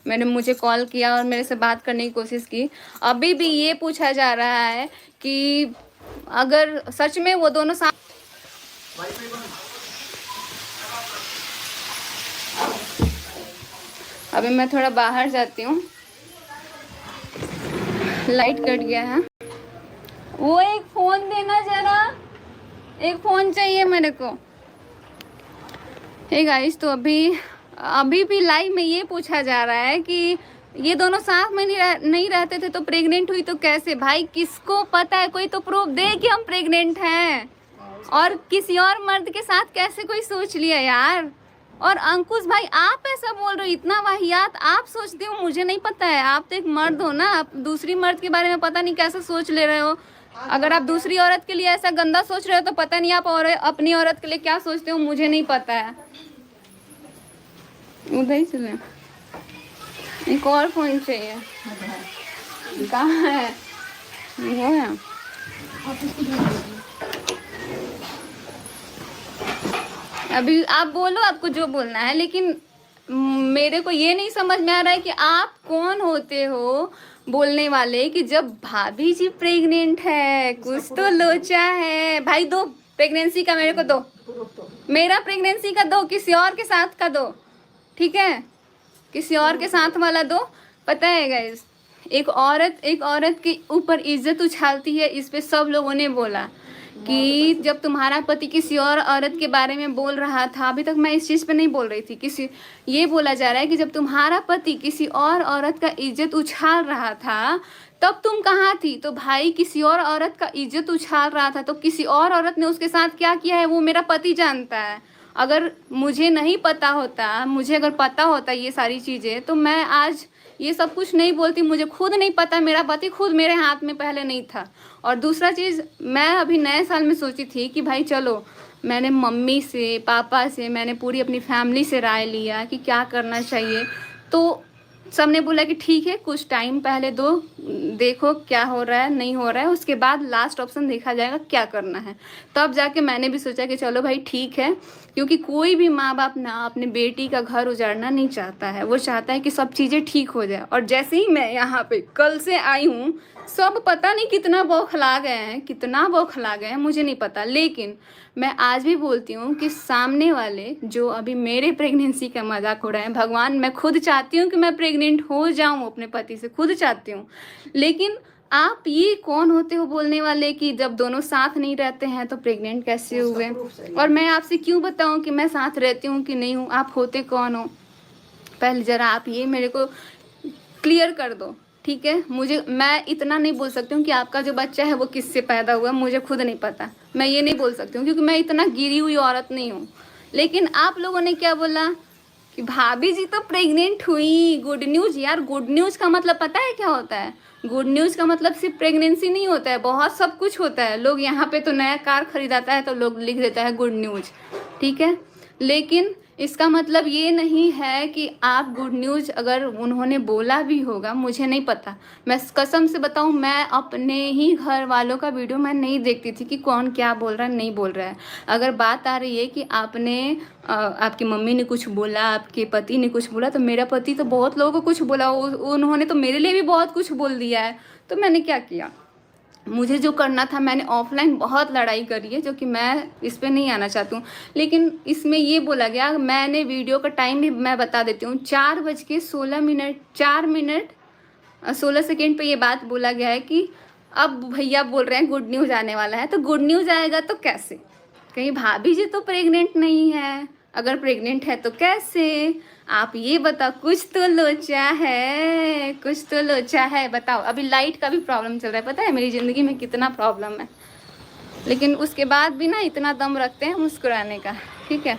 मैंने मुझे कॉल किया और मेरे से बात करने की कोशिश की। अभी भी ये पूछा जा रहा है कि अगर सच में वो दोनों साथ। अभी मैं थोड़ा बाहर जाती हूँ, लाइट कट गया है। वो एक फ़ोन देना जरा, एक फ़ोन चाहिए मेरे को। हे गाइस, तो अभी भी लाइव में ये पूछा जा रहा है कि ये दोनों साथ में नहीं रहते थे तो प्रेग्नेंट हुई तो कैसे? भाई किसको पता है? कोई तो प्रूफ दे कि हम प्रेग्नेंट हैं। और किसी और मर्द के साथ कैसे कोई सोच लिया यार? और अंकुश भाई, आप ऐसा बोल रहे हो, इतना वाहियात आप सोचते हो, मुझे नहीं पता है। आप तो एक मर्द हो ना, आप दूसरी मर्द के बारे में पता नहीं कैसे सोच ले रहे हो। अगर आप दूसरी औरत के लिए ऐसा गंदा सोच रहे हो तो पता नहीं आप और अपनी औरत के लिए क्या सोचते हो, मुझे नहीं पता है। उधर ही चले, एक और फोन चाहिए। कहाँ है वो? है अभी आप बोलो, आपको जो बोलना है, लेकिन मेरे को ये नहीं समझ में आ रहा है कि आप कौन होते हो बोलने वाले कि जब भाभी जी प्रेग्नेंट है, कुछ तो लोचा है। भाई दो प्रेगनेंसी का, मेरे को दो, मेरा प्रेगनेंसी का दो, किसी और के साथ का दो, ठीक है? किसी और के साथ वाला दो। पता है गाइस, एक औरत के ऊपर इज्जत उछालती है, इस पे सब लोगों ने बोला कि जब तुम्हारा पति किसी और औरत के बारे में बोल रहा था, अभी तक मैं इस चीज़ पे नहीं बोल रही थी, ये बोला जा रहा है कि जब तुम्हारा पति किसी और औरत का इज्जत उछाल रहा था तब तुम कहाँ थी? तो भाई किसी और औरत का इज्जत उछाल रहा था तो किसी और औरत ने उसके साथ क्या किया है वो मेरा पति जानता है। अगर मुझे नहीं पता होता, मुझे अगर पता होता ये सारी चीज़ें, तो मैं आज ये सब कुछ नहीं बोलती। मुझे खुद नहीं पता, मेरा पति खुद मेरे हाथ में पहले नहीं था। और दूसरा चीज़, मैं अभी नए साल में सोची थी कि भाई चलो, मैंने मम्मी से, पापा से, मैंने पूरी अपनी फैमिली से राय लिया कि क्या करना चाहिए। तो सबने बोला कि ठीक है, कुछ टाइम पहले दो, देखो क्या हो रहा है नहीं हो रहा है, उसके बाद लास्ट ऑप्शन देखा जाएगा क्या करना है। तब जाके मैंने भी सोचा कि चलो भाई ठीक है, क्योंकि कोई भी माँ बाप ना अपने बेटी का घर उजाड़ना नहीं चाहता है, वो चाहता है कि सब चीज़ें ठीक हो जाए। और जैसे ही मैं यहाँ पे कल से आई हूँ, सब पता नहीं कितना बौखला गए हैं, कितना बौखला गए हैं मुझे नहीं पता। लेकिन मैं आज भी बोलती हूँ कि सामने वाले जो अभी मेरे प्रेगनेंसी का मजाक उड़ाए हैं, भगवान, मैं खुद चाहती हूँ कि मैं प्रेग्नेंट हो जाऊँ अपने पति से, खुद चाहती हूँ। लेकिन आप ये कौन होते हो बोलने वाले कि जब दोनों साथ नहीं रहते हैं तो प्रेग्नेंट कैसे हुए? और मैं आपसे क्यों बताऊँ कि मैं साथ रहती हूँ कि नहीं हूँ? आप होते कौन हो? पहले ज़रा आप ये मेरे को क्लियर कर दो, ठीक है? मैं इतना नहीं बोल सकती हूँ कि आपका जो बच्चा है वो किससे पैदा हुआ, मुझे खुद नहीं पता। मैं ये नहीं बोल सकती हूँ क्योंकि मैं इतना गिरी हुई औरत नहीं हूँ। लेकिन आप लोगों ने क्या बोला कि भाभी जी तो प्रेग्नेंट हुई, गुड न्यूज़। यार गुड न्यूज़ का मतलब पता है क्या होता है? गुड न्यूज़ का मतलब सिर्फ प्रेगनेंसी नहीं होता है, बहुत सब कुछ होता है। लोग यहाँ पे तो नया कार खरीदाता है तो लोग लिख देता है गुड न्यूज़, ठीक है? लेकिन इसका मतलब ये नहीं है कि आप गुड न्यूज़, अगर उन्होंने बोला भी होगा, मुझे नहीं पता। मैं कसम से बताऊं, मैं अपने ही घर वालों का वीडियो मैं नहीं देखती थी कि कौन क्या बोल रहा है नहीं बोल रहा है। अगर बात आ रही है कि आपकी मम्मी ने कुछ बोला, आपके पति ने कुछ बोला, तो मेरा पति तो बहुत लोगों को कुछ बोला, उन्होंने तो मेरे लिए भी बहुत कुछ बोल दिया है। तो मैंने क्या किया? मुझे जो करना था, मैंने ऑफलाइन बहुत लड़ाई करी है, जो कि मैं इस पे नहीं आना चाहती हूँ। लेकिन इसमें ये बोला गया, मैंने वीडियो का टाइम भी मैं बता देती हूँ, 4:16, 4 मिनट 16 सेकेंड पे ये बात बोला गया है कि अब भैया बोल रहे हैं गुड न्यूज़ आने वाला है। तो गुड न्यूज़ आएगा तो कैसे? कहीं भाभी जी तो प्रेग्नेंट नहीं है, अगर प्रेग्नेंट है तो कैसे? आप ये बताओ, कुछ तो लोचा है, कुछ तो लोचा है, बताओ। अभी लाइट का भी प्रॉब्लम चल रहा है, पता है मेरी ज़िंदगी में कितना प्रॉब्लम है, लेकिन उसके बाद भी ना इतना दम रखते हैं मुस्कुराने का, ठीक है?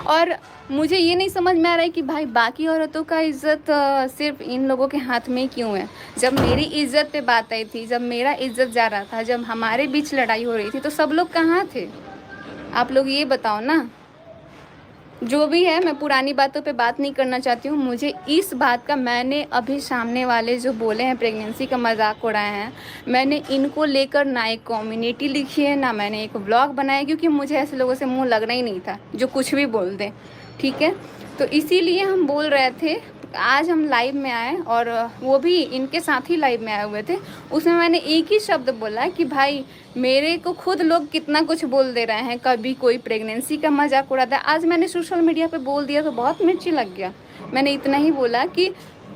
और मुझे ये नहीं समझ में आ रहा है कि भाई बाकी औरतों का इज़्ज़त सिर्फ इन लोगों के हाथ में क्यों है? जब मेरी इज़्ज़त पे बात आई थी, जब मेरा इज़्ज़त जा रहा था, जब हमारे बीच लड़ाई हो रही थी, तो सब लोग कहाँ थे? आप लोग ये बताओ ना। जो भी है, मैं पुरानी बातों पे बात नहीं करना चाहती हूँ। मुझे इस बात का, मैंने अभी सामने वाले जो बोले हैं प्रेगनेंसी का मजाक उड़ाए हैं, मैंने इनको लेकर ना एक कम्युनिटी लिखी है, ना मैंने एक ब्लॉग बनाया, क्योंकि मुझे ऐसे लोगों से मुंह लगना ही नहीं था जो कुछ भी बोल दें, ठीक है? तो इसीलिए हम बोल रहे थे, आज हम लाइव में आए और वो भी इनके साथ ही लाइव में आए हुए थे। उसमें मैंने एक ही शब्द बोला कि भाई मेरे को खुद लोग कितना कुछ बोल दे रहे हैं, कभी कोई प्रेगनेंसी का मजाक उड़ाता है। आज मैंने सोशल मीडिया पे बोल दिया तो बहुत मिर्ची लग गया। मैंने इतना ही बोला कि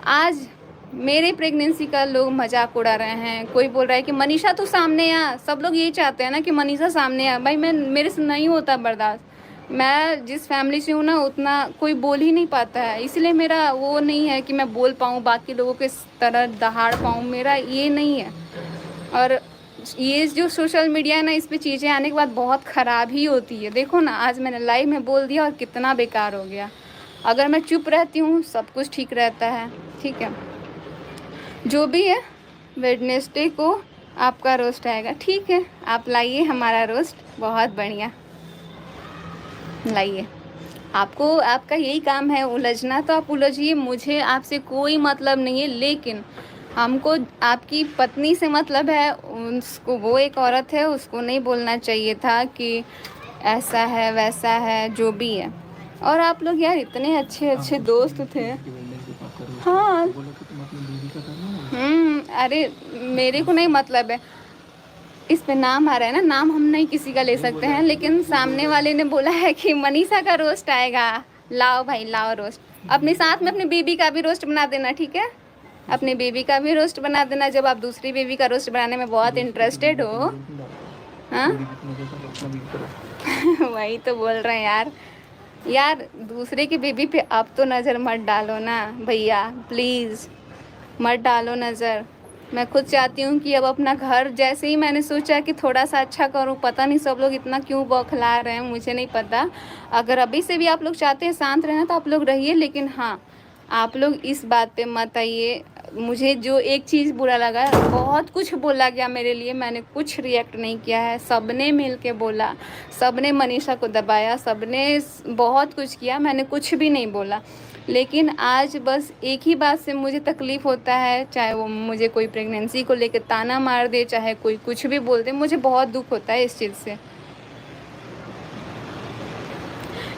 आज मेरे प्रेगनेंसी का लोग मजाक उड़ा रहे हैं। कोई बोल रहा है कि मनीषा तो सामने आ, सब लोग यही चाहते हैं ना कि मनीषा सामने आ। भाई मैं, मेरे से नहीं होता बर्दाश्त। मैं जिस फैमिली से हूँ ना उतना कोई बोल ही नहीं पाता है, इसलिए मेरा वो नहीं है कि मैं बोल पाऊँ बाकी लोगों के तरह दहाड़ पाऊँ, मेरा ये नहीं है। और ये जो सोशल मीडिया है ना, इस पे चीज़ें आने के बाद बहुत ख़राब ही होती है। देखो ना, आज मैंने लाइव में बोल दिया और कितना बेकार हो गया। अगर मैं चुप रहती हूँ सब कुछ ठीक रहता है। ठीक है, जो भी है, वेडनेसडे को आपका रोस्ट आएगा। ठीक है, आप लाइए हमारा रोस्ट, बहुत बढ़िया लाइए। आपको, आपका यही काम है उलझना, तो आप उलझिए, मुझे आपसे कोई मतलब नहीं है। लेकिन हमको आपकी पत्नी से मतलब है। उसको, वो एक औरत है, उसको नहीं बोलना चाहिए था कि ऐसा है वैसा है, जो भी है। और आप लोग यार इतने अच्छे अच्छे दोस्त थे। हाँ, अरे मेरे को नहीं मतलब है, इस पे नाम आ रहा है ना, नाम हम नहीं किसी का ले सकते हैं, लेकिन सामने वाले ने बोला है कि मनीषा का रोस्ट आएगा। लाओ भाई लाओ रोस्ट, अपने साथ में अपनी बेबी का भी रोस्ट बना देना। ठीक है, अपनी बेबी का भी रोस्ट बना देना जब आप दूसरी बेबी का रोस्ट बनाने में बहुत इंटरेस्टेड हो। हाँ वही तो बोल रहे हैं यार। यार दूसरे की बेबी पे अब तो नज़र मत डालो ना भैया, प्लीज़ मत डालो नज़र। मैं खुद चाहती हूँ कि अब अपना घर, जैसे ही मैंने सोचा कि थोड़ा सा अच्छा करूँ, पता नहीं सब लोग इतना क्यों बौखला रहे हैं, मुझे नहीं पता। अगर अभी से भी आप लोग चाहते हैं शांत रहना तो आप लोग रहिए, लेकिन हाँ आप लोग इस बात पे मत आइए। मुझे जो एक चीज़ बुरा लगा, बहुत कुछ बोला गया मेरे लिए, मैंने कुछ रिएक्ट नहीं किया है। सबने मिल के बोला, सबने मनीषा को दबाया, सबने बहुत कुछ किया, मैंने कुछ भी नहीं बोला। लेकिन आज बस एक ही बात से मुझे तकलीफ़ होता है, चाहे वो मुझे कोई प्रेगनेंसी को लेकर ताना मार दे, चाहे कोई कुछ भी बोल दे, मुझे बहुत दुख होता है इस चीज़ से।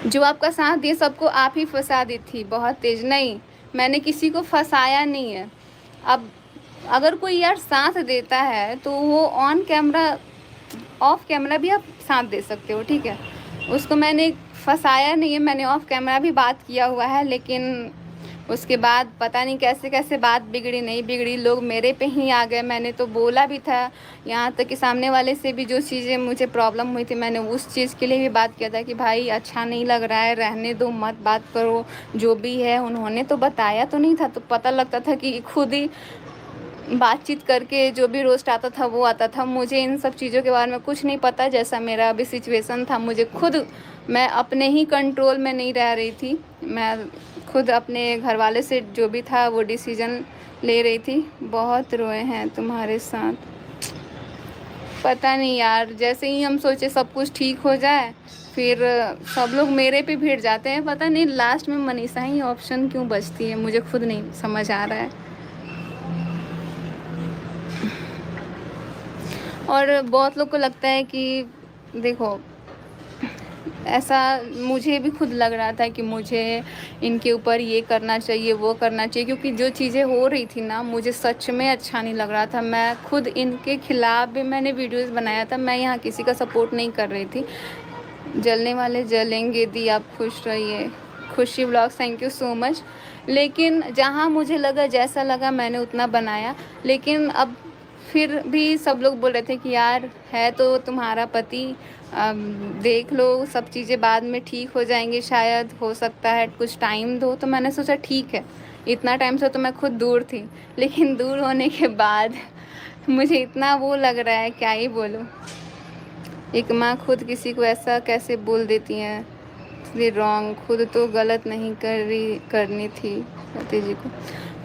जो आपका साथ दिए सबको आप ही फंसा दी थी बहुत तेज। नहीं, मैंने किसी को फंसाया नहीं है। अब अगर कोई यार साथ देता है तो वो ऑन कैमरा, ऑफ कैमरा भी आप साथ दे सकते हो। ठीक है, उसको मैंने फंसाया नहीं है, मैंने ऑफ कैमरा भी बात किया हुआ है। लेकिन उसके बाद पता नहीं कैसे कैसे बात बिगड़ी, नहीं बिगड़ी, लोग मेरे पे ही आ गए। मैंने तो बोला भी था, यहाँ तक कि सामने वाले से भी जो चीज़ें मुझे प्रॉब्लम हुई थी, मैंने उस चीज़ के लिए भी बात किया था कि भाई अच्छा नहीं लग रहा है, रहने दो, मत बात करो, जो भी है। उन्होंने तो बताया तो नहीं था, तो पता लगता था कि खुद ही बातचीत करके जो भी रोस्ट आता था वो आता था। मुझे इन सब चीज़ों के बारे में कुछ नहीं पता। जैसा मेरा अभी सिचुएशन था, मुझे खुद, मैं अपने ही कंट्रोल में नहीं रह रही थी, मैं खुद अपने घर वाले से जो भी था वो डिसीजन ले रही थी। बहुत रोए हैं तुम्हारे साथ, पता नहीं यार, जैसे ही हम सोचे सब कुछ ठीक हो जाए, फिर सब लोग मेरे पे भिड़ जाते हैं। पता नहीं लास्ट में मनीषा ही ऑप्शन क्यों बचती है, मुझे खुद नहीं समझ आ रहा है। और बहुत लोग को लगता है कि देखो, ऐसा मुझे भी खुद लग रहा था कि मुझे इनके ऊपर ये करना चाहिए, वो करना चाहिए, क्योंकि जो चीज़ें हो रही थी ना, मुझे सच में अच्छा नहीं लग रहा था। मैं खुद इनके खिलाफ़ भी मैंने वीडियोस बनाया था, मैं यहाँ किसी का सपोर्ट नहीं कर रही थी। जलने वाले जलेंगे, दी आप खुश रहिए। खुशी blogs, thank you so much. लेकिन जहाँ मुझे लगा, जैसा लगा मैंने उतना बनाया। लेकिन अब फिर भी सब लोग बोल रहे थे कि यार है तो तुम्हारा पति, देख लो, सब चीज़ें बाद में ठीक हो जाएंगी, शायद हो सकता है, कुछ टाइम दो। तो मैंने सोचा ठीक है, इतना टाइम से तो मैं खुद दूर थी, लेकिन दूर होने के बाद मुझे इतना वो लग रहा है, क्या ही बोलूँ। एक माँ खुद किसी को ऐसा कैसे बोल देती हैं, इसलिए रॉन्ग, खुद तो गलत नहीं करनी थी पति जी को।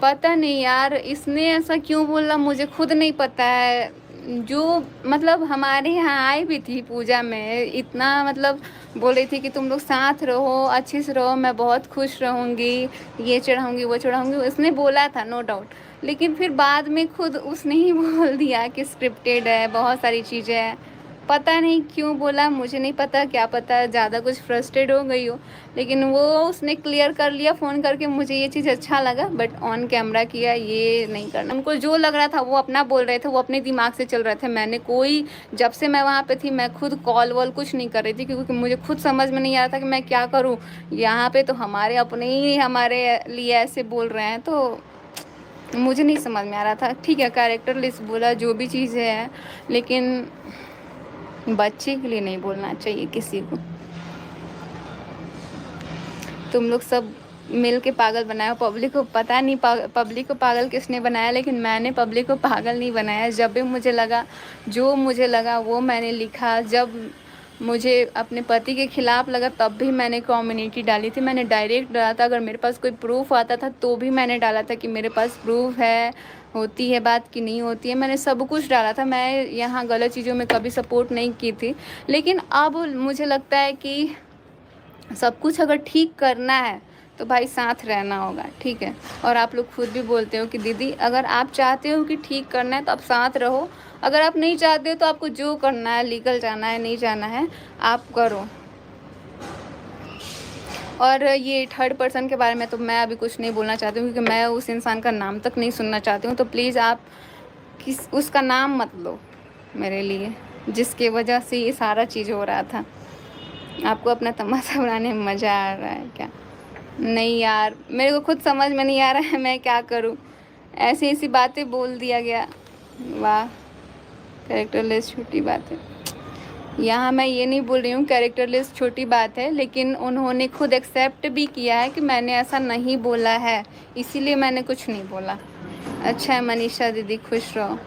पता नहीं यार इसने ऐसा क्यों बोला, मुझे खुद नहीं पता है। जो मतलब हमारे यहाँ आई भी थी पूजा में, इतना मतलब बोल रही थी कि तुम लोग साथ रहो, अच्छे से रहो, मैं बहुत खुश रहूँगी, ये चढ़ाऊँगी वो चढ़ाऊँगी, उसने बोला था नो डाउट। लेकिन फिर बाद में खुद उसने ही बोल दिया कि स्क्रिप्टेड है, बहुत सारी चीज़ें हैं। पता नहीं क्यों बोला, मुझे नहीं पता, क्या पता ज़्यादा कुछ फ्रस्ट्रेट हो गई हो, लेकिन वो उसने क्लियर कर लिया फ़ोन करके। मुझे ये चीज़ अच्छा लगा, बट ऑन कैमरा किया, ये नहीं करना। उनको जो लग रहा था वो अपना बोल रहे थे, वो अपने दिमाग से चल रहे थे। मैंने कोई, जब से मैं वहाँ पे थी मैं खुद कॉल वॉल कुछ नहीं कर रही थी, क्योंकि मुझे खुद समझ में नहीं आ रहा था कि मैं क्या करूँ। यहाँ पे तो हमारे अपने ही हमारे लिए ऐसे बोल रहे हैं, तो मुझे नहीं समझ में आ रहा था। ठीक है, कैरेक्टर लिस्ट बोला, जो भी चीज़ें हैं, लेकिन बच्चे के लिए नहीं बोलना चाहिए किसी को। तुम लोग सब मिल के पागल बनाया पब्लिक को। पता नहीं पब्लिक को पागल किसने बनाया, लेकिन मैंने पब्लिक को पागल नहीं बनाया। जब भी मुझे लगा, जो मुझे लगा वो मैंने लिखा। जब मुझे अपने पति के खिलाफ लगा तब भी मैंने कम्युनिटी डाली थी। मैंने डायरेक्ट डाला था, अगर मेरे पास कोई प्रूफ आता था तो भी मैंने डाला था कि मेरे पास प्रूफ है, होती है बात कि नहीं होती है। मैंने सब कुछ डाला था। मैं यहाँ गलत चीज़ों में कभी सपोर्ट नहीं की थी, लेकिन अब मुझे लगता है कि सब कुछ अगर ठीक करना है तो भाई साथ रहना होगा, ठीक है। और आप लोग खुद भी बोलते हो कि दीदी अगर आप चाहते हो कि ठीक करना है तो आप साथ रहो, अगर आप नहीं चाहते हो तो आपको जो करना है, लीगल जाना है, नहीं जाना है, आप करो। और ये थर्ड पर्सन के बारे में तो मैं अभी कुछ नहीं बोलना चाहती हूँ, क्योंकि मैं उस इंसान का नाम तक नहीं सुनना चाहती हूँ। तो प्लीज़ आप उसका नाम मत लो मेरे लिए, जिसके वजह से ये सारा चीज़ हो रहा था। आपको अपना तमाशा बनाने में मज़ा आ रहा है क्या? नहीं यार, मेरे को खुद समझ में नहीं आ रहा है मैं क्या करूं। ऐसी ऐसी बातें बोल दिया गया। वाह, कैरेक्टर लिस्ट छोटी बात है। यहाँ मैं ये नहीं बोल रही हूँ कैरेक्टर लिस्ट छोटी बात है, लेकिन उन्होंने खुद एक्सेप्ट भी किया है कि मैंने ऐसा नहीं बोला है, इसीलिए मैंने कुछ नहीं बोला। अच्छा है मनीषा दीदी, खुश रहो।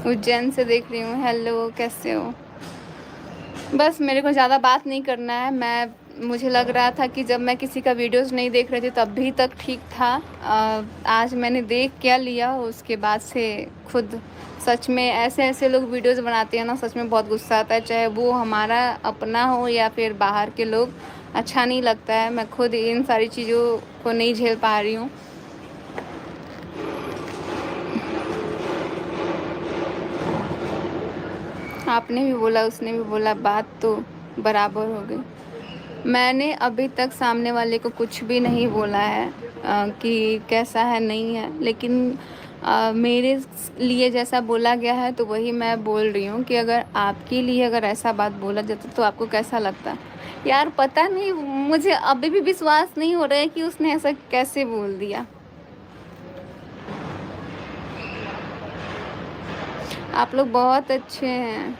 उज्जैन से देख रही हूँ, हेलो, कैसे हो? बस मेरे को ज़्यादा बात नहीं करना है। मुझे लग रहा था कि जब मैं किसी का वीडियोस नहीं देख रही थी तब भी तक ठीक था। आज मैंने देख क्या लिया, उसके बाद से खुद सच में ऐसे ऐसे लोग वीडियोस बनाते हैं ना, सच में बहुत गुस्सा आता है, चाहे वो हमारा अपना हो या फिर बाहर के लोग। अच्छा नहीं लगता है। मैं खुद इन सारी चीज़ों को नहीं झेल पा रही हूँ। आपने भी बोला, उसने भी बोला, बात तो बराबर हो गई। मैंने अभी तक सामने वाले को कुछ भी नहीं बोला है कि कैसा है नहीं है, लेकिन मेरे लिए जैसा बोला गया है तो वही मैं बोल रही हूँ कि अगर आपके लिए अगर ऐसा बात बोला जाता तो आपको कैसा लगता? यार पता नहीं, मुझे अभी भी विश्वास नहीं हो रहा है कि उसने ऐसा कैसे बोल दिया। आप लोग बहुत अच्छे हैं,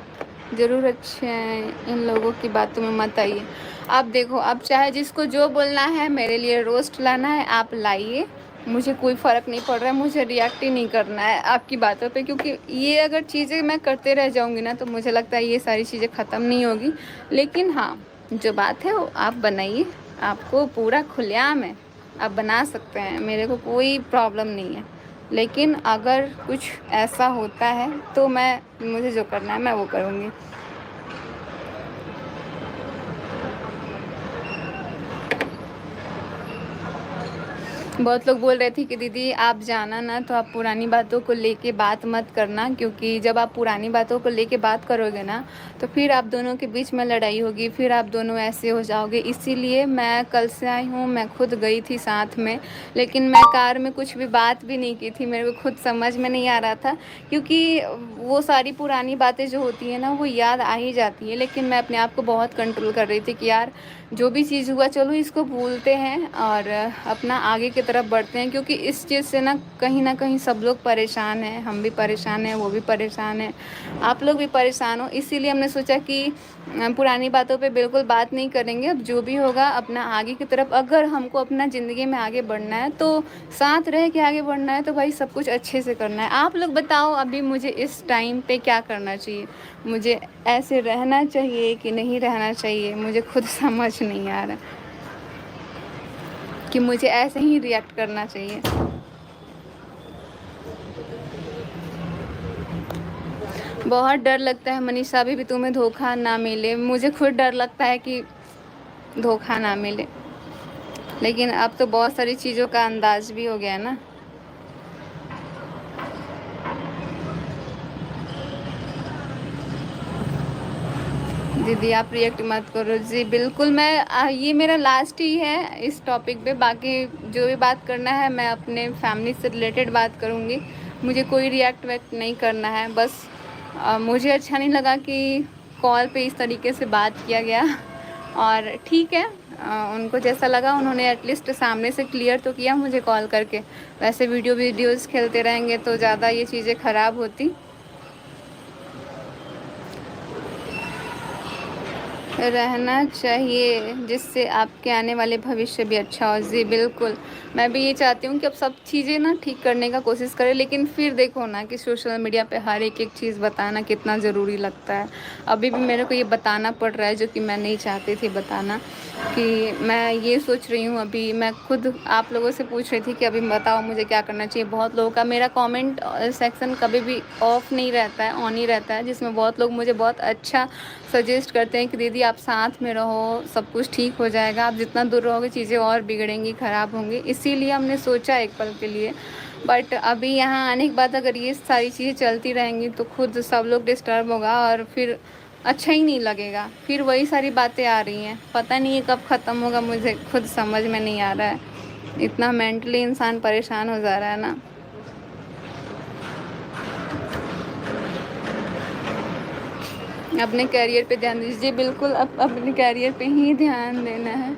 ज़रूर अच्छे हैं, इन लोगों की बातों में मत आइए। आप देखो, अब चाहे जिसको जो बोलना है, मेरे लिए रोस्ट लाना है आप लाइए, मुझे कोई फ़र्क नहीं पड़ रहा है। मुझे रिएक्ट ही नहीं करना है आपकी बातों पे, क्योंकि ये अगर चीज़ें मैं करते रह जाऊँगी ना तो मुझे लगता है ये सारी चीज़ें ख़त्म नहीं होगी। लेकिन हाँ, जो बात है वो आप बनाइए, आपको पूरा खुलेआम है, आप बना सकते हैं, मेरे को कोई प्रॉब्लम नहीं है। लेकिन अगर कुछ ऐसा होता है तो मुझे जो करना है मैं वो करूँगी। बहुत लोग बोल रहे थे कि दीदी आप जाना ना तो आप पुरानी बातों को लेके बात मत करना, क्योंकि जब आप पुरानी बातों को लेके बात करोगे ना तो फिर आप दोनों के बीच में लड़ाई होगी, फिर आप दोनों ऐसे हो जाओगे। इसीलिए मैं कल से आई हूँ, मैं खुद गई थी साथ में, लेकिन मैं कार में कुछ भी बात भी नहीं की थी, मेरे को खुद समझ में नहीं आ रहा था, क्योंकि वो सारी पुरानी बातें जो होती हैं ना वो याद आ ही जाती है। लेकिन मैं अपने आप को बहुत कंट्रोल कर रही थी कि यार जो भी चीज़ हुआ चलो इसको भूलते हैं और अपना आगे की तरफ बढ़ते हैं, क्योंकि इस चीज़ से ना कहीं सब लोग परेशान हैं, हम भी परेशान हैं, वो भी परेशान है, आप लोग भी परेशान हो। इसीलिए हमने सोचा कि पुरानी बातों पे बिल्कुल बात नहीं करेंगे। अब जो भी होगा अपना आगे की तरफ, अगर हमको अपना ज़िंदगी में आगे बढ़ना है तो साथ रह के आगे बढ़ना है, तो भाई सब कुछ अच्छे से करना है। आप लोग बताओ अभी मुझे इस टाइम पे क्या करना चाहिए? मुझे ऐसे रहना चाहिए कि नहीं रहना चाहिए? मुझे खुद समझ नहीं आ रहा कि मुझे ऐसे ही रिएक्ट करना चाहिए। बहुत डर लगता है मनीषा, अभी भी तुम्हें धोखा ना मिले। मुझे खुद डर लगता है कि धोखा ना मिले, लेकिन अब तो बहुत सारी चीज़ों का अंदाज भी हो गया है ना। दीदी आप रिएक्ट मत करो जी, बिल्कुल मैं ये मेरा लास्ट ही है इस टॉपिक पे। बाकी जो भी बात करना है मैं अपने फैमिली से रिलेटेड बात करूँगी, मुझे कोई रिएक्ट वैक्ट नहीं करना है। बस मुझे अच्छा नहीं लगा कि कॉल पे इस तरीके से बात किया गया, और ठीक है, उनको जैसा लगा उन्होंने एटलीस्ट सामने से क्लियर तो किया मुझे कॉल करके। वैसे वीडियोज़ खेलते रहेंगे तो ज़्यादा ये चीज़ें ख़राब होती। रहना चाहिए जिससे आपके आने वाले भविष्य भी अच्छा हो। जी बिल्कुल, मैं भी ये चाहती हूँ कि अब सब चीज़ें ना ठीक करने का कोशिश करें, लेकिन फिर देखो ना कि सोशल मीडिया पे हर एक चीज़ बताना कितना ज़रूरी लगता है। अभी भी मेरे को ये बताना पड़ रहा है जो कि मैं नहीं चाहती थी बताना, कि मैं ये सोच रही हूँ। अभी मैं खुद आप लोगों से पूछ रही थी कि अभी बताओ मुझे क्या करना चाहिए। बहुत लोगों का मेरा कमेंट सेक्शन कभी भी ऑफ नहीं रहता है, ऑन ही रहता है, जिसमें बहुत लोग मुझे बहुत अच्छा सजेस्ट करते हैं कि दीदी आप साथ में रहो, सब कुछ ठीक हो जाएगा। आप जितना दूर रहोगे चीज़ें और बिगड़ेंगी, ख़राब होंगी। इसीलिए हमने सोचा एक पल के लिए, बट अभी यहाँ आने के बाद अगर ये सारी चीज़ें चलती रहेंगी तो खुद सब लोग डिस्टर्ब होगा और फिर अच्छा ही नहीं लगेगा। फिर वही सारी बातें आ रही हैं, पता नहीं ये कब ख़त्म होगा, मुझे खुद समझ में नहीं आ रहा है। इतना मेंटली इंसान परेशान हो जा रहा है ना। अपने करियर पे ध्यान दीजिए, बिल्कुल अपने करियर पे ही ध्यान देना है।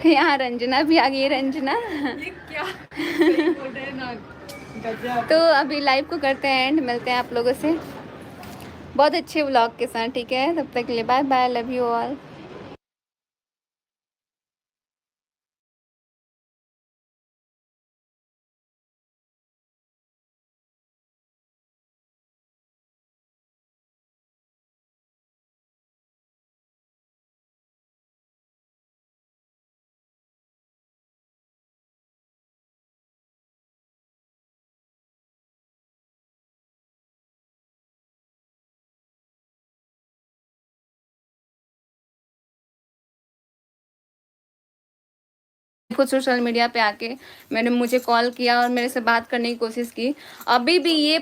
यहाँ रंजना भी आ गई। रंजना ये क्या सही बोल रहे हैं ना, गजब। तो अभी लाइव को करते हैं एंड, मिलते हैं आप लोगों से बहुत अच्छे व्लॉग के साथ, ठीक है? तब तक के लिए bye bye, love you all. खुद सोशल मीडिया पे आके मैंने मुझे कॉल किया और मेरे से बात करने की कोशिश की। अभी भी ये